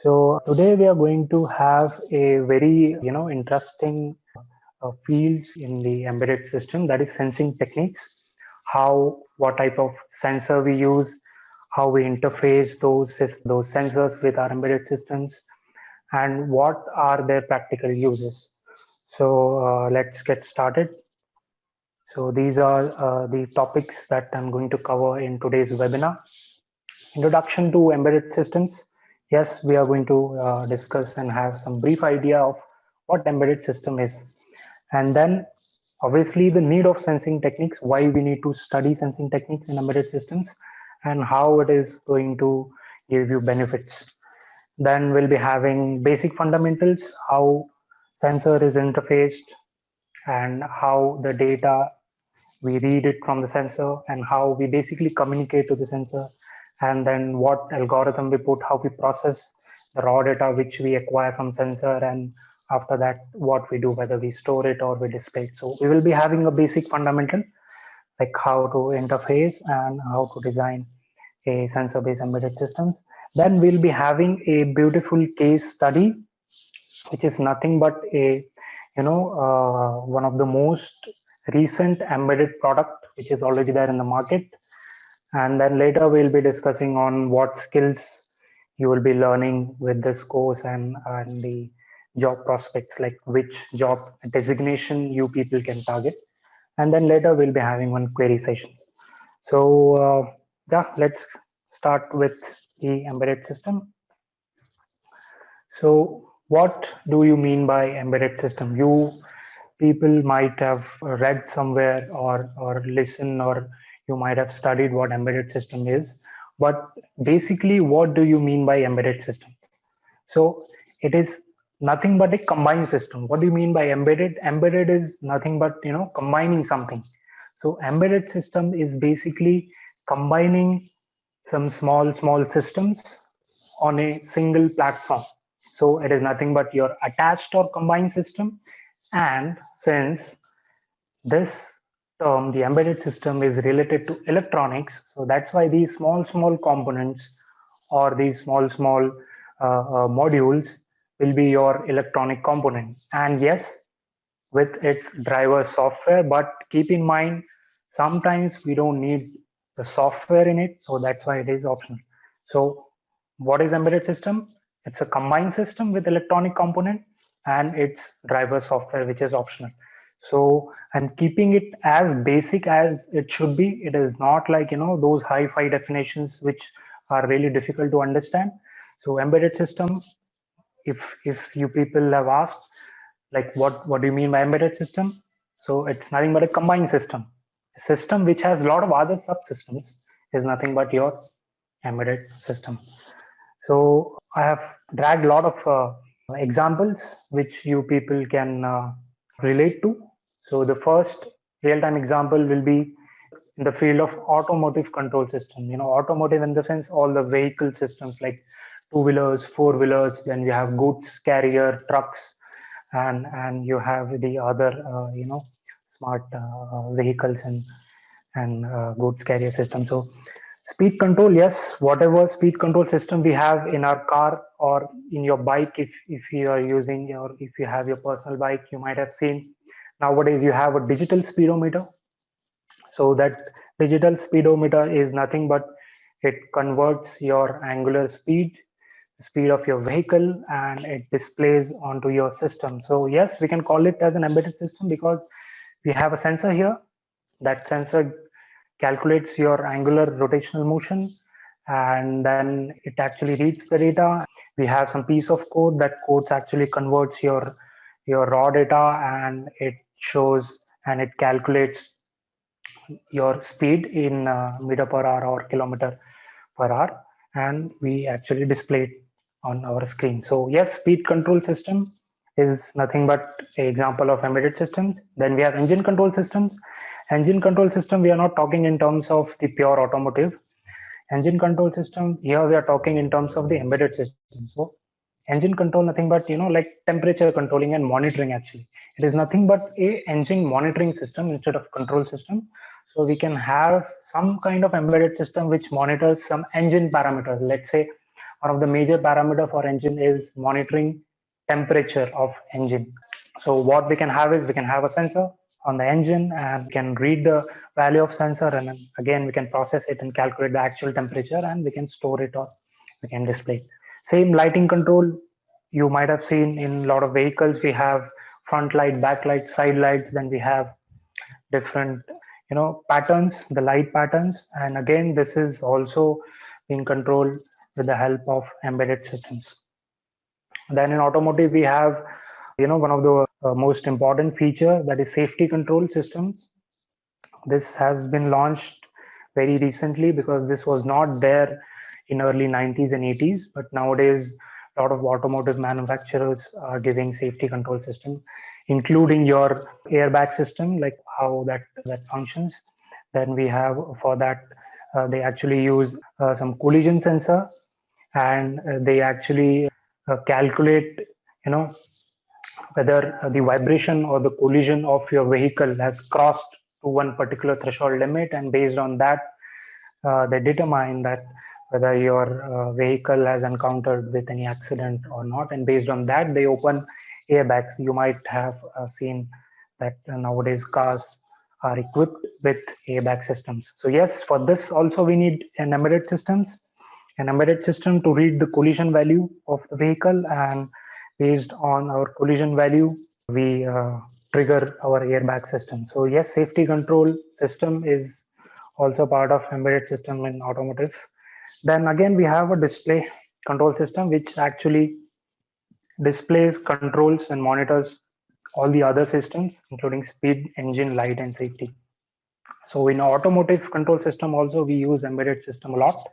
So today we are going to have a very interesting field in the embedded system, that is sensing techniques. What type of sensor we use, how we interface those sensors with our embedded systems, and what are their practical uses. So let's get started. So these are the topics that I'm going to cover in today's webinar. Introduction to embedded systems. Yes, we are going to discuss and have some brief idea of what embedded system is. And then obviously the need of sensing techniques, why we need to study sensing techniques in embedded systems, and how it is going to give you benefits. Then we'll be having basic fundamentals, how sensor is interfaced and how the data we read it from the sensor and how we basically communicate to the sensor, and then what algorithm we put, how we process the raw data which we acquire from sensor, and after that what we do, whether we store it or we display it. So we will be having a basic fundamental like how to interface and how to design a sensor based embedded systems. Then we'll be having a beautiful case study which is nothing but a one of the most recent embedded product which is already there in the market. And then later we'll be discussing on what skills you will be learning with this course, and the job prospects, like which job designation you people can target. And then later we'll be having one query session. So yeah, let's start with the embedded system. So what do you mean by embedded system? You people might have read somewhere or listen, or you might have studied what embedded system is. But basically, what do you mean by embedded system? So it is nothing but a combined system. What do you mean by embedded? Embedded is nothing but combining something. So embedded system is basically combining some small systems on a single platform. So it is nothing but your attached or combined system. And since this term, the embedded system, is related to electronics, so that's why these small components or these small modules will be your electronic component. And yes, with its driver software, but keep in mind sometimes we don't need the software in it, so that's why it is optional. So what is embedded system? It's a combined system with electronic component and its driver software, which is optional. So I'm keeping it as basic as it should be. It is not like those hi-fi definitions which are really difficult to understand. So embedded system, if you people have asked like what do you mean by embedded system, so it's nothing but a combined system. A system which has a lot of other subsystems is nothing but your embedded system. So I have dragged a lot of examples which you people can relate to. So the first real-time example will be in the field of automotive control system. Automotive in the sense all the vehicle systems like two-wheelers, four-wheelers, then you have goods carrier, trucks, and you have the other smart vehicles and goods carrier system. So speed control, yes, whatever speed control system we have in our car or in your bike, if you are using, or if you have your personal bike, you might have seen nowadays you have a digital speedometer. So that digital speedometer is nothing but it converts your angular speed of your vehicle, and it displays onto your system. So yes, we can call it as an embedded system because we have a sensor here. That sensor calculates your angular rotational motion, and then it actually reads the data. We have some piece of code that codes actually converts your raw data, and it shows and it calculates your speed in meter per hour or kilometer per hour, and we actually display it on our screen. So yes, speed control system is nothing but an example of embedded systems. Then we have engine control systems. Engine control system, we are not talking in terms of the pure automotive. Engine control system, here we are talking in terms of the embedded system. So engine control, nothing but like temperature controlling and monitoring. Actually, it is nothing but a engine monitoring system instead of control system. So we can have some kind of embedded system which monitors some engine parameters. Let's say one of the major parameter for engine is monitoring temperature of engine. So what we can have is we can have a sensor on the engine and can read the value of sensor, and then again we can process it and calculate the actual temperature, and we can store it or we can display it. Same lighting control, you might have seen in a lot of vehicles we have front light, back light, side lights, then we have different patterns, the light patterns, and again this is also being controlled with the help of embedded systems. Then in automotive we have one of the most important feature, that is safety control systems. This has been launched very recently because this was not there in early 90s and 80s, but nowadays a lot of automotive manufacturers are giving safety control system, including your airbag system, like how that functions. Then we have for that they actually use some collision sensor, and they actually calculate whether the vibration or the collision of your vehicle has crossed to one particular threshold limit, and based on that they determine that whether your vehicle has encountered with any accident or not, and based on that they open airbags. You might have seen that nowadays cars are equipped with airbag systems. So yes, for this also we need an embedded system to read the collision value of the vehicle, and based on our collision value we trigger our airbag system. So yes, safety control system is also part of embedded system in automotive. Then again we have a display control system which actually displays, controls and monitors all the other systems including speed, engine, light and safety. So in automotive control system also we use embedded system a lot.